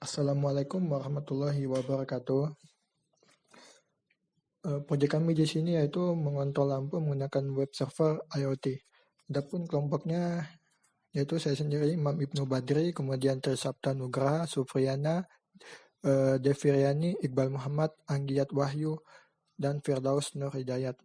Assalamualaikum warahmatullahi wabarakatuh. Proyek kami di sini yaitu mengontrol lampu menggunakan web server IoT. Adapun kelompoknya yaitu saya sendiri, Imam Ibnu Badri, kemudian Trisapta Nugraha, Sufriana, Deviryani, Iqbal Muhammad, Anggiyat Wahyu, dan Firdaus Nur Hidayat.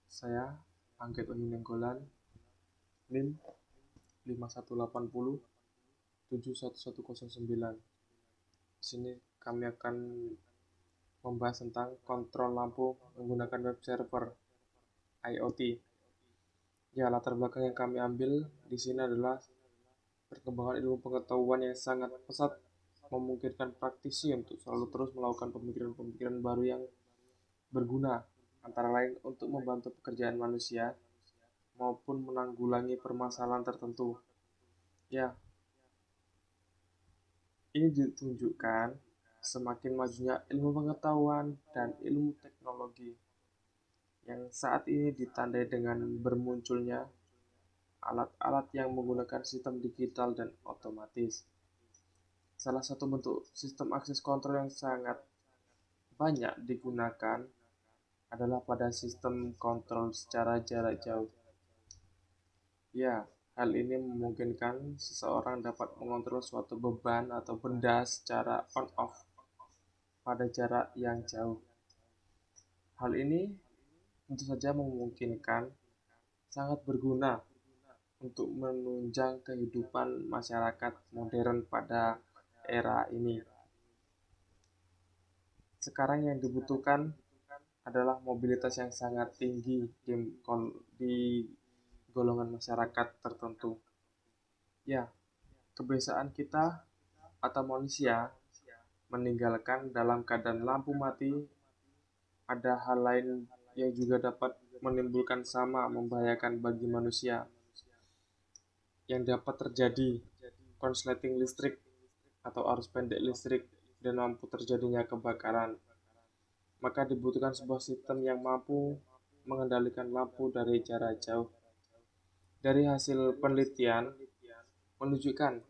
Saya Anggit Uni Nenggolan, NIM 5180 71109. Di sini kami akan membahas tentang kontrol lampu menggunakan web server IoT. Ya, latar belakang yang kami ambil di sini adalah perkembangan ilmu pengetahuan yang sangat pesat memungkinkan praktisi untuk selalu terus melakukan pemikiran-pemikiran baru yang berguna, antara lain untuk membantu pekerjaan manusia maupun menanggulangi permasalahan tertentu. Ya, ini ditunjukkan semakin majunya ilmu pengetahuan dan ilmu teknologi yang saat ini ditandai dengan bermunculnya alat-alat yang menggunakan sistem digital dan otomatis. Salah satu bentuk sistem akses kontrol yang sangat banyak digunakan adalah pada sistem kontrol secara jarak jauh. Ya, hal ini memungkinkan seseorang dapat mengontrol suatu beban atau benda secara on-off pada jarak yang jauh. Hal ini tentu saja memungkinkan sangat berguna untuk menunjang kehidupan masyarakat modern pada era ini. Sekarang yang dibutuhkan adalah mobilitas yang sangat tinggi di golongan masyarakat tertentu. Ya, kebiasaan kita atau manusia meninggalkan dalam keadaan lampu mati. Ada hal lain yang juga dapat menimbulkan sama membahayakan bagi manusia yang dapat terjadi konsleting listrik atau arus pendek listrik dan mampu terjadinya kebakaran. Maka dibutuhkan sebuah sistem yang mampu mengendalikan lampu dari jarak jauh. Dari hasil penelitian menunjukkan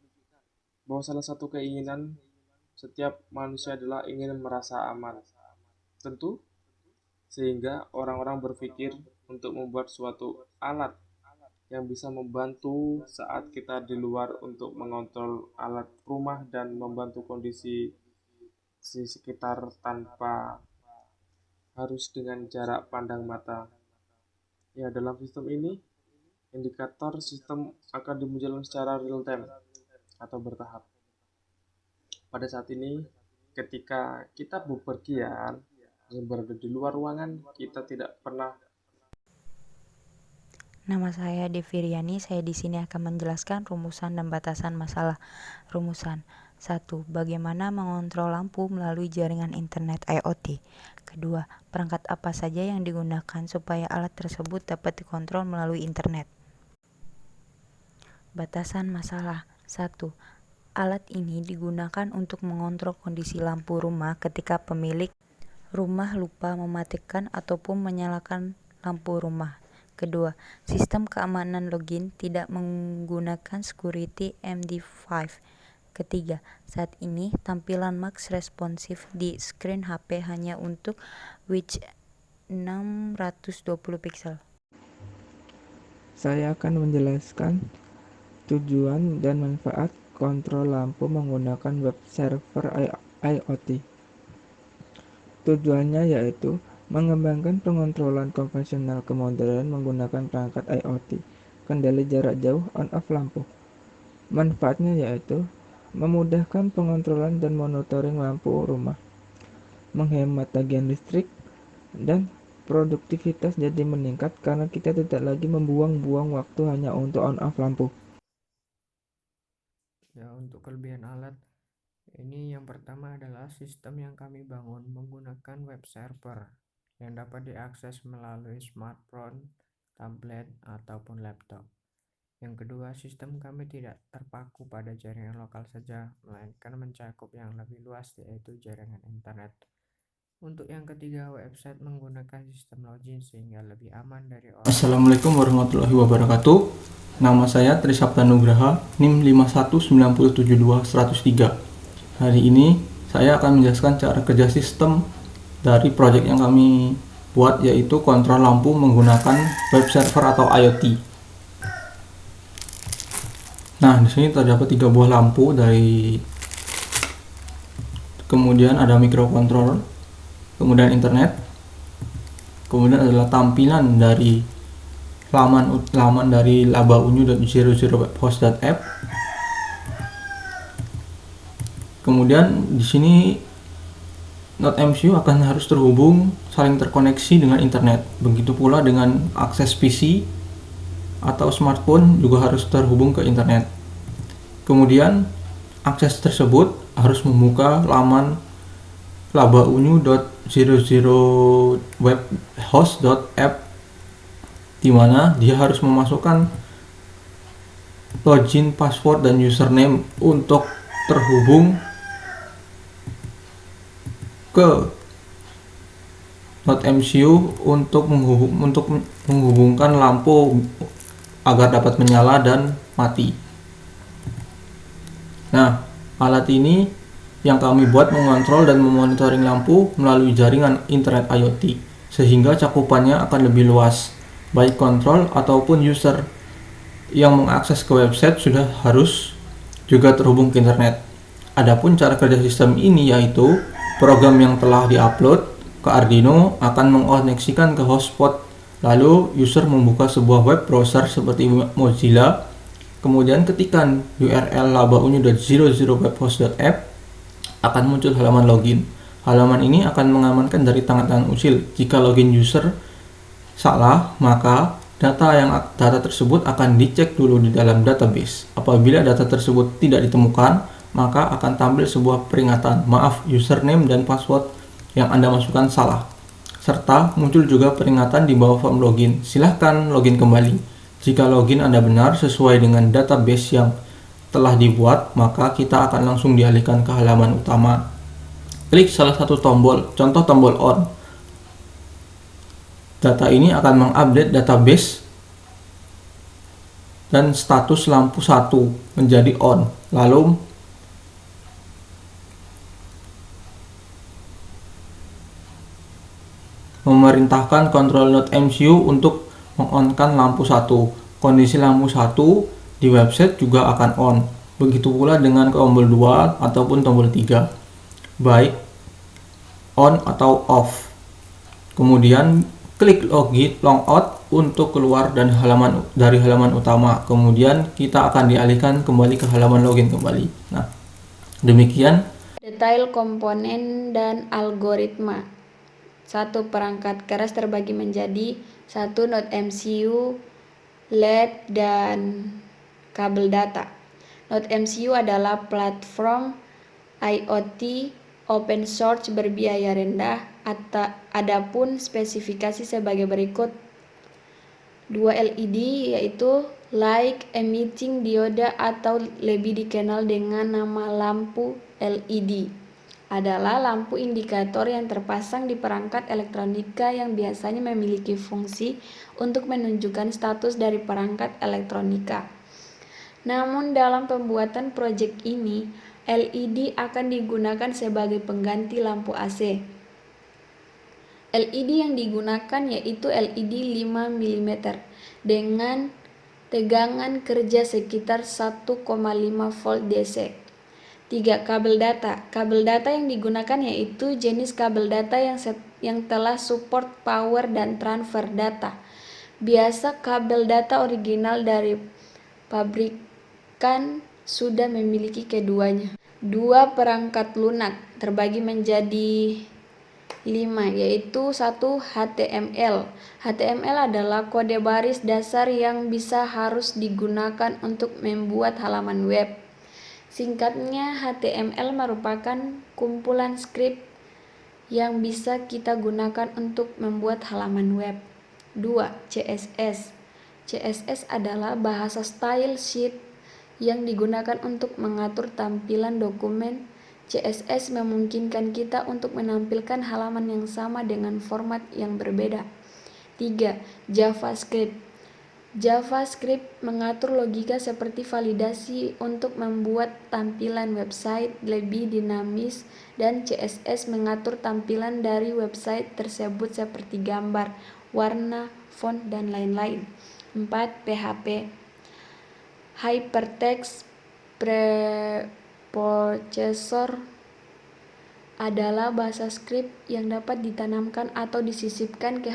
bahwa salah satu keinginan setiap manusia adalah ingin merasa aman. Tentu, sehingga orang-orang berpikir untuk membuat suatu alat yang bisa membantu saat kita di luar untuk mengontrol alat rumah dan membantu kondisi di sekitar tanpa harus dengan jarak pandang mata. Ya, dalam sistem ini, indikator sistem akan dimunculkan secara real time atau bertahap. Pada saat ini, ketika kita bepergian dan berada di luar ruangan, kita tidak pernah. Nama saya Deviryani. Saya di sini akan menjelaskan rumusan dan batasan masalah. Rumusan 1. Bagaimana mengontrol lampu melalui jaringan internet IoT. Kedua, perangkat apa saja yang digunakan supaya alat tersebut dapat dikontrol melalui internet. Batasan masalah 1. Alat ini digunakan untuk mengontrol kondisi lampu rumah ketika pemilik rumah lupa mematikan ataupun menyalakan lampu rumah. Kedua, sistem keamanan login tidak menggunakan security MD5. Ketiga, saat ini tampilan max responsif di screen HP hanya untuk width 620 pixel. Saya akan menjelaskan tujuan dan manfaat kontrol lampu menggunakan web server IoT. Tujuannya yaitu mengembangkan pengontrolan konvensional ke modern menggunakan perangkat IoT, kendali jarak jauh on-off lampu. Manfaatnya yaitu memudahkan pengontrolan dan monitoring lampu rumah, menghemat tagihan listrik, dan produktivitas jadi meningkat karena kita tidak lagi membuang-buang waktu hanya untuk on-off lampu. Ya, untuk kelebihan alat ini yang pertama adalah sistem yang kami bangun menggunakan web server yang dapat diakses melalui smartphone, tablet, ataupun laptop. Yang kedua, sistem kami tidak terpaku pada jaringan lokal saja, melainkan mencakup yang lebih luas yaitu jaringan internet. Untuk yang ketiga, website menggunakan sistem login sehingga lebih aman dari orang. Assalamualaikum warahmatullahi wabarakatuh. Nama saya Trisapta Nugraha, NIM 519072103. Hari ini saya akan menjelaskan cara kerja sistem dari proyek yang kami buat, yaitu kontrol lampu menggunakan web server atau IoT. Nah, di sini terdapat 3 buah lampu kemudian ada microcontroller, kemudian internet, kemudian adalah tampilan dari laman dari labaunyu.00webhost.app. Kemudian di sini NodeMCU akan harus saling terkoneksi dengan internet. Begitu pula dengan akses PC atau smartphone juga harus terhubung ke internet. Kemudian akses tersebut harus membuka laman labaunyu.00webhost.app, di mana dia harus memasukkan login, password, dan username untuk terhubung ke NodeMCU untuk menghubungkan lampu agar dapat menyala dan mati. Nah, alat ini yang kami buat mengontrol dan memonitoring lampu melalui jaringan internet IoT, sehingga cakupannya akan lebih luas. Baik kontrol ataupun user yang mengakses ke website sudah harus juga terhubung ke internet. Adapun cara kerja sistem ini yaitu program yang telah diupload ke Arduino akan mengoneksikan ke hotspot, lalu user membuka sebuah web browser seperti Mozilla, kemudian ketikkan URL labaunyu.00webhost.app, akan muncul halaman login. Halaman ini akan mengamankan dari tangan-tangan usil. Jika login user salah, maka data tersebut akan dicek dulu di dalam database. Apabila data tersebut tidak ditemukan, maka akan tampil sebuah peringatan, maaf, username dan password yang Anda masukkan salah. Serta muncul juga peringatan di bawah form login, silahkan login kembali. Jika login Anda benar sesuai dengan database yang telah dibuat, maka kita akan langsung dialihkan ke halaman utama. Klik salah satu tombol, contoh tombol on. Data ini akan mengupdate database dan status lampu 1 menjadi on. Lalu memerintahkan kontrol NodeMCU untuk mengonkan lampu 1. Kondisi lampu 1 di website juga akan on. Begitu pula dengan tombol 2 ataupun tombol 3, baik on atau off. Kemudian klik login, logout untuk keluar dari halaman utama. Kemudian kita akan dialihkan kembali ke halaman login kembali. Nah, demikian detail komponen dan algoritma. 1. Perangkat keras terbagi menjadi 1. NodeMCU, LED, dan kabel data. NodeMCU adalah platform IoT open source berbiaya rendah. Adapun spesifikasi sebagai berikut. 2 LED, yaitu light emitting diode atau lebih dikenal dengan nama lampu LED, adalah lampu indikator yang terpasang di perangkat elektronika yang biasanya memiliki fungsi untuk menunjukkan status dari perangkat elektronika. Namun dalam pembuatan proyek ini, LED akan digunakan sebagai pengganti lampu AC. LED yang digunakan yaitu LED 5 mm dengan tegangan kerja sekitar 1,5 volt DC. 3. Kabel data. Kabel data yang digunakan yaitu jenis kabel data yang telah support power dan transfer data. Biasa kabel data original dari pabrikan sudah memiliki keduanya. 2. Perangkat lunak terbagi menjadi 5, yaitu 1. HTML. HTML adalah kode baris dasar yang harus digunakan untuk membuat halaman web. Singkatnya, HTML merupakan kumpulan skrip yang bisa kita gunakan untuk membuat halaman web. 2. CSS. CSS adalah bahasa style sheet yang digunakan untuk mengatur tampilan dokumen CSS memungkinkan kita untuk menampilkan halaman yang sama dengan format yang berbeda. 3. JavaScript. JavaScript mengatur logika seperti validasi untuk membuat tampilan website lebih dinamis, dan CSS mengatur tampilan dari website tersebut seperti gambar, warna, font, dan lain-lain. 4. PHP. Hypertext Preprocessor adalah bahasa script yang dapat ditanamkan atau disisipkan ke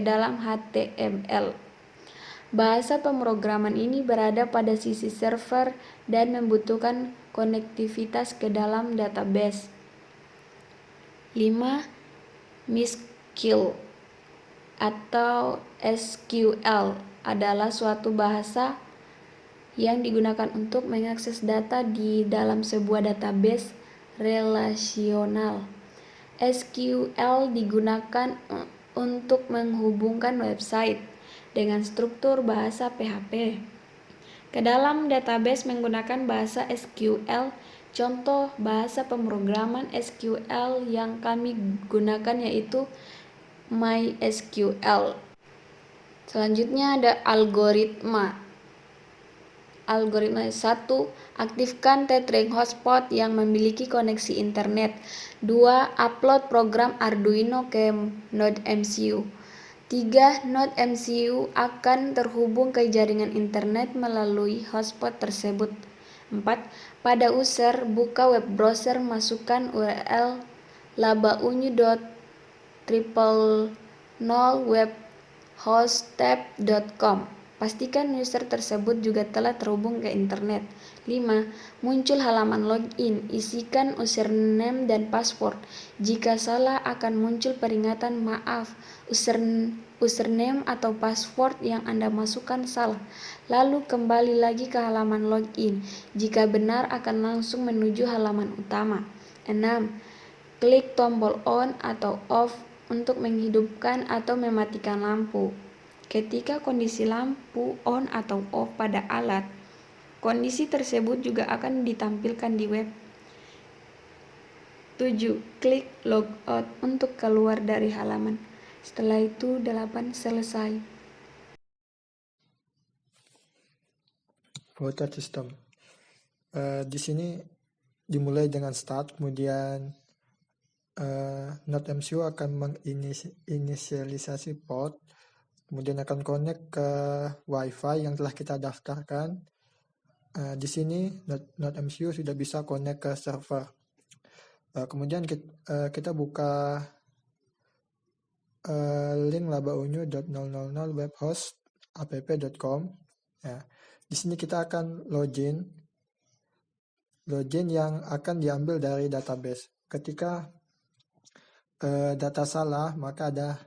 dalam HTML. Bahasa pemrograman ini berada pada sisi server dan membutuhkan konektivitas ke dalam database. 5. MySQL atau SQL adalah suatu bahasa yang digunakan untuk mengakses data di dalam sebuah database relasional. SQL digunakan untuk menghubungkan website dengan struktur bahasa PHP ke dalam database menggunakan bahasa SQL. Contoh bahasa pemrograman SQL yang kami gunakan yaitu MySQL. Selanjutnya ada algoritma. Algoritma 1. Aktifkan tethering hotspot yang memiliki koneksi internet. 2. Upload program Arduino ke Node MCU. 3. Node MCU akan terhubung ke jaringan internet melalui hotspot tersebut. 4. Pada user, buka web browser, masukkan URL labaunyu.triple0webhosttab.com. Pastikan user tersebut juga telah terhubung ke internet. 5. Muncul halaman login. Isikan username dan password. Jika salah akan muncul peringatan maaf, username atau password yang Anda masukkan salah. Lalu kembali lagi ke halaman login. Jika benar akan langsung menuju halaman utama. 6. Klik tombol on atau off untuk menghidupkan atau mematikan lampu. Ketika kondisi lampu on atau off pada alat, kondisi tersebut juga akan ditampilkan di web. 7. Klik logout untuk keluar dari halaman. Setelah itu 8. Selesai. Voter system. Di sini dimulai dengan start, kemudian Node MCU akan menginisialisasi port, kemudian akan connect ke WiFi yang telah kita daftarkan. Di sini Node MCU sudah bisa connect ke server. Kemudian kita buka link labaunyu.000webhostapp.com. Ya, di sini kita akan login yang akan diambil dari database. Ketika data salah, maka ada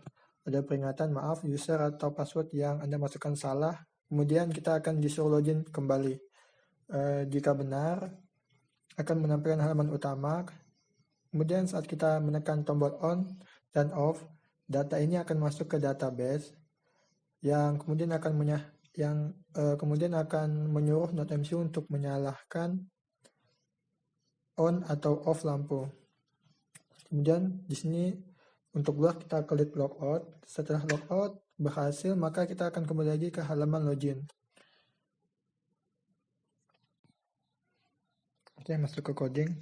peringatan maaf, user atau password yang Anda masukkan salah. Kemudian kita akan disuruh login kembali. Jika benar, akan menampilkan halaman utama. Kemudian saat kita menekan tombol on dan off, data ini akan masuk ke database yang kemudian akan menyuruh Node MCU untuk menyalakan on atau off lampu. Kemudian di sini untuk log kita klik logout. Setelah logout berhasil, maka kita akan kembali lagi ke halaman login. Oke, masuk ke coding.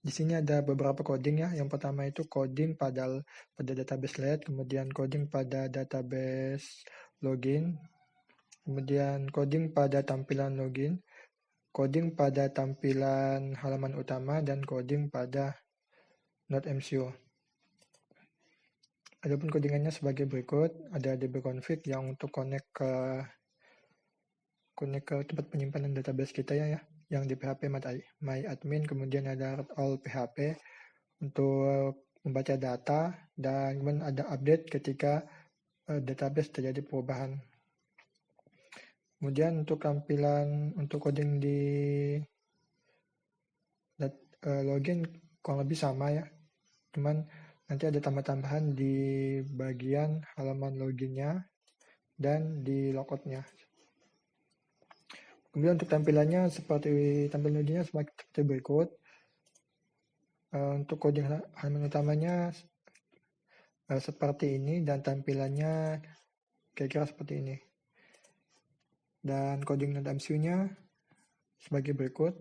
Di sini ada beberapa coding ya. Yang pertama itu coding pada database LED, kemudian coding pada database login, kemudian coding pada tampilan login, coding pada tampilan halaman utama, dan coding pada Node MCU. Adapun codingannya sebagai berikut, ada dbconfig yang untuk connect ke tempat penyimpanan database kita ya, yang di PHP myadmin, kemudian ada all PHP untuk membaca data, dan kemudian ada update ketika database terjadi perubahan. Kemudian untuk tampilan untuk coding di login kurang lebih sama ya, cuman nanti ada tambah-tambahan di bagian halaman loginnya dan di logoutnya. Kemudian untuk tampilannya tampilan loginnya seperti berikut. Untuk coding halaman utamanya seperti ini dan tampilannya kira-kira seperti ini. Dan coding NodeMCU-nya sebagai berikut.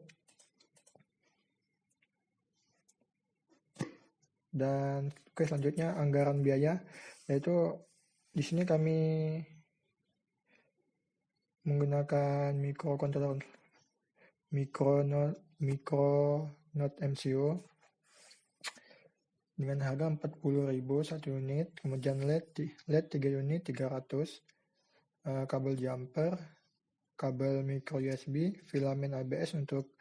Dan selanjutnya anggaran biaya, yaitu di sini kami menggunakan microcontroller NodeMCU dengan harga 40.000 satu unit, kemudian LED 3 unit 300, kabel jumper, kabel micro USB, filamen ABS untuk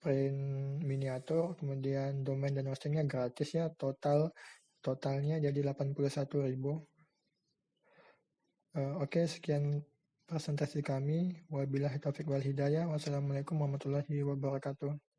print miniatur, kemudian domain dan hostingnya gratis ya, totalnya jadi 81.000. Oke, sekian presentasi kami. Wabillahi taufiq wal hidayah. Wassalamualaikum warahmatullahi wabarakatuh.